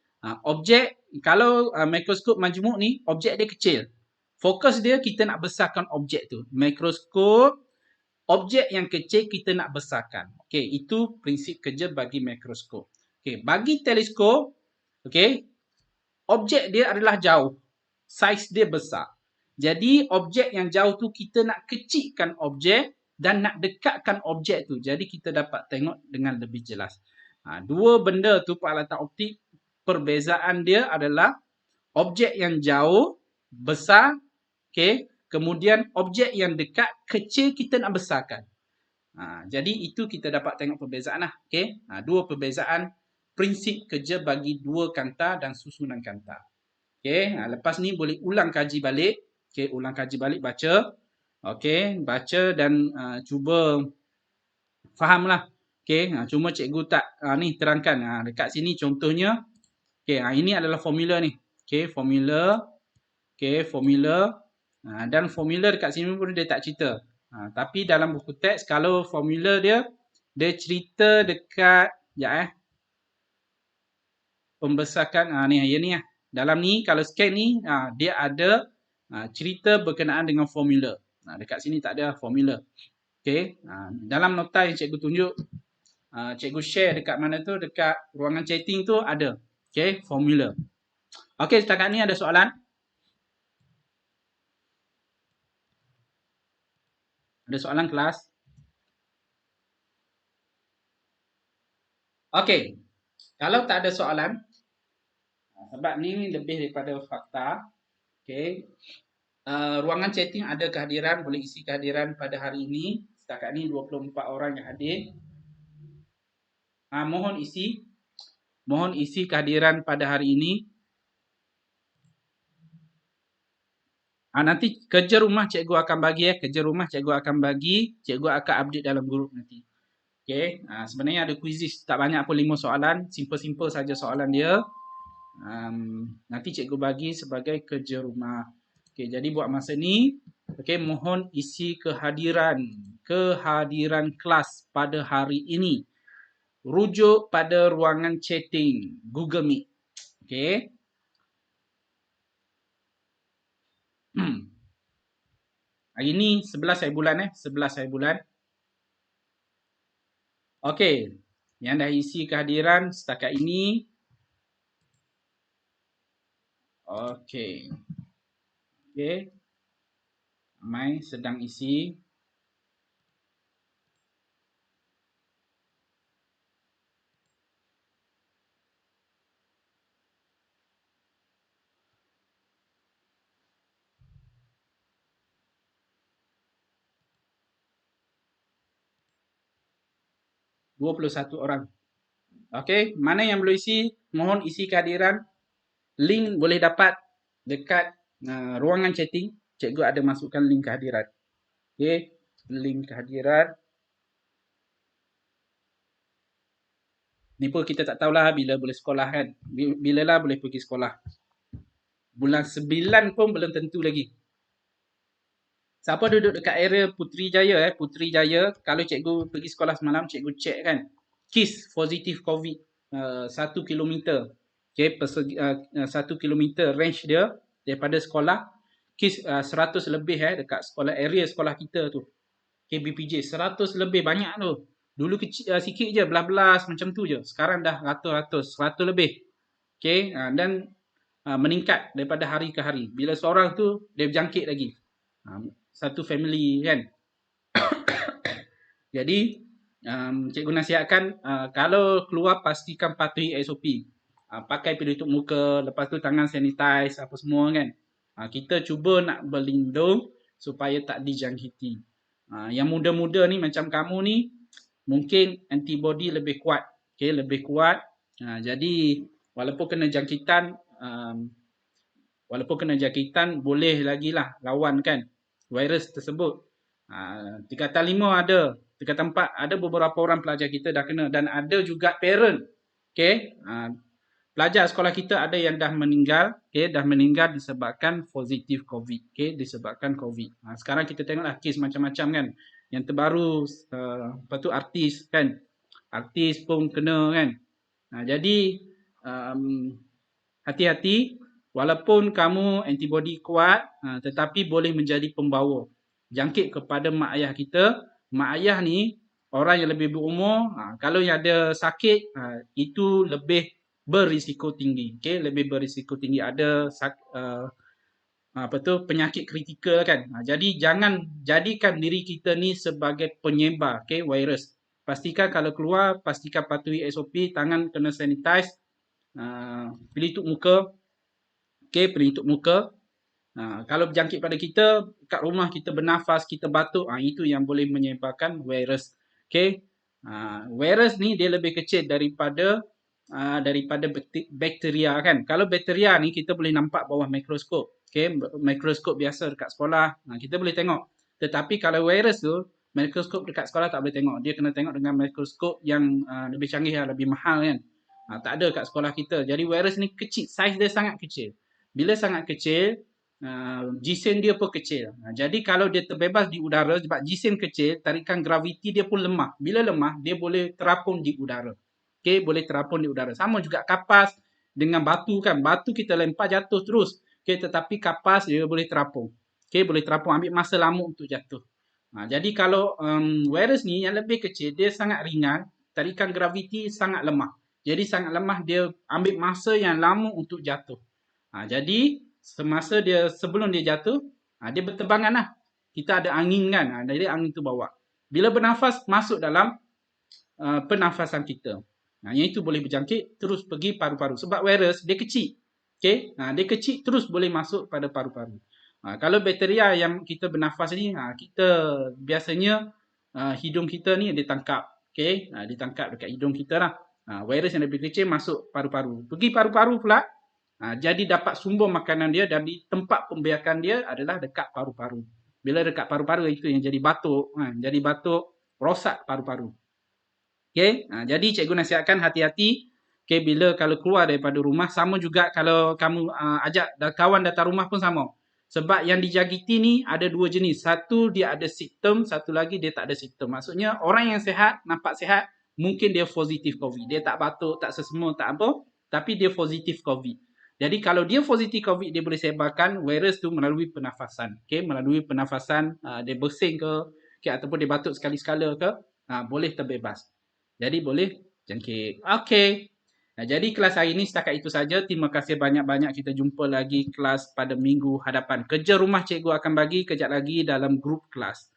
objek kalau mikroskop majmuk ni objek dia kecil. Fokus dia kita nak besarkan objek tu. Mikroskop objek yang kecil kita nak besarkan. Okey, itu prinsip kerja bagi mikroskop. Okey, bagi teleskop, okey, objek dia adalah jauh. Saiz dia besar. Jadi objek yang jauh tu kita nak kecilkan objek dan nak dekatkan objek tu. Jadi kita dapat tengok dengan lebih jelas. Dua benda tu peralatan optik, perbezaan dia adalah objek yang jauh besar, okey, kemudian objek yang dekat kecil kita nak besarkan. Jadi itu kita dapat tengok perbezaan lah. Okay? Dua perbezaan prinsip kerja bagi dua kanta dan susunan kanta. Okay? Lepas ni boleh ulang kaji balik. Okay? Ulang kaji balik, baca. Okay? Baca dan cuba fahamlah. Okay? Cuma cikgu tak ni terangkan. Dekat sini contohnya. Okay? Ini adalah formula ni. Okay? Formula. Okay? Formula. Dan formula dekat sini pun dia tak cerita. Tapi dalam buku teks, kalau formula dia cerita dekat, pembesarkan, ni lah. Dalam ni, kalau scan ni, dia ada cerita berkenaan dengan formula. Dekat sini tak ada formula. Okay. Dalam nota yang cikgu tunjuk, cikgu share dekat mana tu, dekat ruangan chatting tu ada. Okay, formula. Okay, setakat ni ada soalan? Ada soalan kelas? Okey. Kalau tak ada soalan, sebab ni lebih daripada fakta. Okey. Ruangan chatting ada kehadiran, boleh isi kehadiran pada hari ini. Setakat ni 24 orang yang hadir. Mohon isi kehadiran pada hari ini. Nanti kerja rumah cikgu akan bagi. Kerja rumah cikgu akan bagi. Cikgu akan update dalam grup nanti. Okay. Sebenarnya ada quizzes. Tak banyak pun 5 soalan. Simple-simple saja soalan dia. Nanti cikgu bagi sebagai kerja rumah. Okay. Jadi buat masa ni. Okay. Mohon isi kehadiran kelas pada hari ini. Rujuk pada ruangan chatting Google Meet. Okay. Hari ni 11 hari bulan 11 hari bulan. Okey. Yang dah isi kehadiran setakat ini. Okey. Okey. Ramai sedang isi. satu orang. Okey, mana yang belum isi, mohon isi kehadiran. Link boleh dapat dekat ruangan chatting. Cikgu ada masukkan link kehadiran. Okey, link kehadiran. Ni pun kita tak tahulah bila boleh sekolah kan. Bila lah boleh pergi sekolah. Bulan 9 pun belum tentu lagi. Siapa duduk dekat area Putrajaya Puteri Jaya, kalau cikgu pergi sekolah semalam, cikgu check kan. Kes positif COVID 1 km. Okay, 1 km range dia daripada sekolah. Kes 100 lebih dekat sekolah, area sekolah kita tu. Okay, BPJ 100 lebih, banyak tu. Dulu kecil sikit je, belas-belas macam tu je. Sekarang dah ratus-ratus, 100 lebih. Okay, dan meningkat daripada hari ke hari. Bila seorang tu, dia berjangkit lagi. Satu family kan. Jadi Cikgu nasihatkan kalau keluar pastikan patuhi SOP. Pakai pelitup muka, lepas tu tangan sanitize apa semua kan. Kita cuba nak berlindung supaya tak dijangkiti. Yang muda-muda ni macam kamu ni mungkin antibody lebih kuat. Okay, lebih kuat. Jadi walaupun kena jangkitan boleh lagi lah lawan kan virus tersebut. Tingkatan 5 ada, tingkatan 4 ada beberapa orang pelajar kita dah kena dan ada juga parent. Okay, pelajar sekolah kita ada yang dah meninggal, okay, dah meninggal disebabkan positif COVID, okay, disebabkan COVID. Sekarang kita tengoklah kes macam-macam kan. Yang terbaru, lepas tu artis kan, artis pun kena kan. Jadi hati-hati, walaupun kamu antibody kuat, tetapi boleh menjadi pembawa jangkit kepada mak ayah kita. Mak ayah ni orang yang lebih berumur, kalau yang ada sakit, itu lebih berisiko tinggi. Okay? Lebih berisiko tinggi. Ada penyakit kritikal kan. Jadi jangan jadikan diri kita ni sebagai penyebar, okay, virus. Pastikan kalau keluar, pastikan patuhi SOP, tangan kena sanitize, pelitup muka, okay, pelitup muka. Kalau berjangkit pada kita, kat rumah kita bernafas, kita batuk, itu yang boleh menyebabkan virus. Okay. Virus ni dia lebih kecil daripada bakteria kan. Kalau bakteria ni kita boleh nampak bawah mikroskop. Okay. Mikroskop biasa dekat sekolah, kita boleh tengok. Tetapi kalau virus tu, mikroskop dekat sekolah tak boleh tengok. Dia kena tengok dengan mikroskop yang lebih canggih, lebih mahal kan. Tak ada kat sekolah kita. Jadi virus ni kecil, saiz dia sangat kecil. Bila sangat kecil, jisim dia pun kecil. Jadi kalau dia terbebas di udara, sebab jisim kecil, tarikan graviti dia pun lemah. Bila lemah, dia boleh terapung di udara. Okay, boleh terapung di udara. Sama juga kapas dengan batu kan. Batu kita lempar jatuh terus. Okay, tetapi kapas dia boleh terapung. Okay, boleh terapung. Ambil masa lama untuk jatuh. Jadi kalau virus ni yang lebih kecil, dia sangat ringan. Tarikan graviti sangat lemah. Jadi sangat lemah, dia ambil masa yang lama untuk jatuh. Jadi semasa sebelum dia jatuh, dia berterbangan lah. Kita ada angin kan, jadi angin tu bawa. Bila bernafas, masuk dalam pernafasan kita. Yang itu boleh berjangkit, terus pergi paru-paru. Sebab virus, dia kecil. Okay? Dia kecil, terus boleh masuk pada paru-paru. Kalau bakteria yang kita bernafas ni, kita biasanya hidung kita ni ditangkap. Okay? Ditangkap dekat hidung kita lah. Virus yang lebih kecil masuk paru-paru. Pergi paru-paru pula, jadi dapat sumber makanan dia dan di tempat pembiakan dia adalah dekat paru-paru. Bila dekat paru-paru itu yang jadi batuk, jadi batuk, rosak paru-paru. Okay, jadi cikgu nasihatkan hati-hati. Okay, bila kalau keluar daripada rumah, sama juga kalau kamu ajak kawan datang rumah pun sama. Sebab yang dijangkiti ni ada dua jenis. Satu dia ada simptom, satu lagi dia tak ada simptom. Maksudnya orang yang sihat, nampak sihat, mungkin dia positif COVID. Dia tak batuk, tak sesama, tak apa, tapi dia positif COVID. Jadi kalau dia positif COVID, dia boleh sebarkan virus tu melalui pernafasan. Okay, melalui pernafasan, dia bersin ke, okay, ataupun dia batuk sekali-sekala ke, boleh terbebas. Jadi boleh jangkit. Okay. Jadi kelas hari ini setakat itu saja. Terima kasih banyak-banyak. Kita jumpa lagi kelas pada minggu hadapan. Kerja rumah cikgu akan bagi kejap lagi dalam grup kelas.